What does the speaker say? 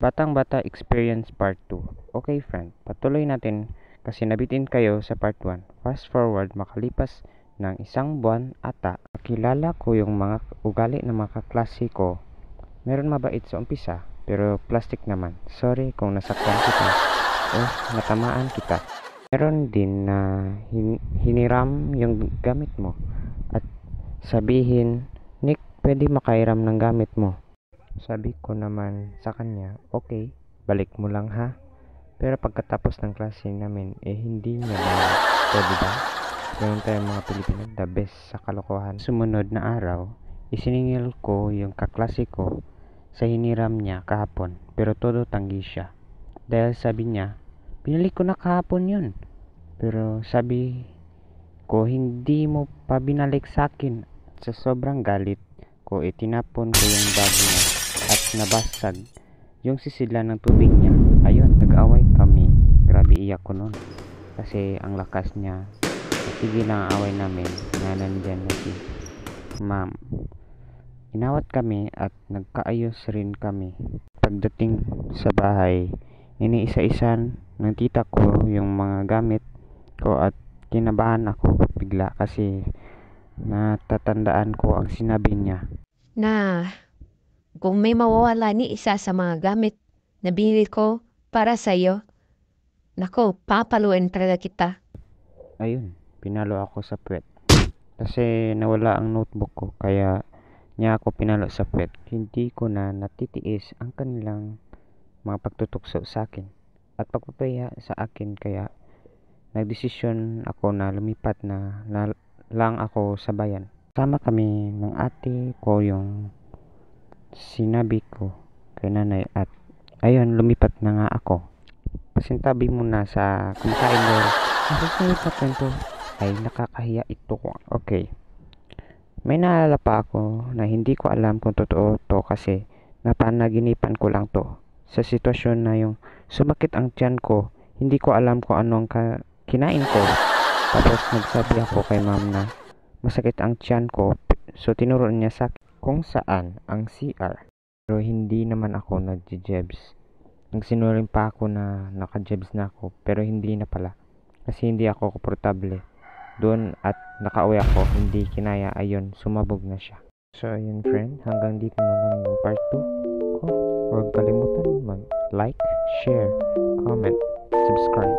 Batang Bata Experience Part 2. Okay friend, patuloy natin kasi nabitin kayo sa Part 1. Fast forward, makalipas ng isang buwan ata, nakilala ko yung mga ugali ng mga kaklase ko. Meron mabait sa umpisa, pero plastic naman. Sorry kung nasaktan kita o natamaan kita. Meron din na hiniram yung gamit mo at sabihin, Nick, pwede makairam ng gamit mo. Sabi ko naman sa kanya, okay, balik mo lang ha. Pero pagkatapos ng klase namin, hindi niya na pwede ba? Ganun tayo mga Pilipino, the best sa kalokohan. Sumunod na araw, isiningil ko yung kaklase ko sa hiniram niya kahapon, pero todo tanggi siya. Dahil sabi niya, pinili ko na kahapon yun. Pero sabi ko, hindi mo pa binalik sa akin. Sa sobrang galit ko, itinapon ko yung bag niya at nabasag yung sisila ng tubig niya. Ayun, nag-away kami. Grabe iyak ko nun. Kasi ang lakas niya. Sige lang ang away namin na nandyan na si ma'am. Inawat kami at nagkaayos rin kami. Pagdating sa bahay, iniisa-isan ng tita ko yung mga gamit ko at kinabahan ako bigla kasi natatandaan ko ang sinabi niya. Na kung may mawawala ni isa sa mga gamit na binili ko para sa'yo, nako, papaluin talaga kita. Ayun, pinalo ako sa puwet. Kasi nawala ang notebook ko kaya niya ako pinalo sa puwet. Hindi ko na natitiis ang kanilang mga pagtutukso sa akin at pagpapaya sa akin kaya nagdesisyon ako na lumipat na lang ako sa bayan. Sama kami ng ate ko yung sinabi ko kay nanay at ayun, lumipat na nga ako. Pasintabi muna sa kumakain doon. Kasi lumipat na ito ay nakakahiya ito. Okay. May naalala pa ako na hindi ko alam kung totoo to kasi napanaginipan ko lang to. Sa sitwasyon na yung sumakit ang tiyan ko, hindi ko alam kung anong kinain ko. Tapos nagsabi ako kay ma'am na masakit ang tiyan ko. So tinuro niya sa kung saan ang CR. Pero hindi naman ako nag-jebs. Nagsinuring pa ako na naka-jebs na ako pero hindi na pala. Kasi hindi ako komportable doon at nakauwi ako, hindi kinaya, ayun, sumabog na siya. So ayun friend, hanggang dito na lang yung part 2 ko. Huwag kalimutan mag-like, share, comment, subscribe.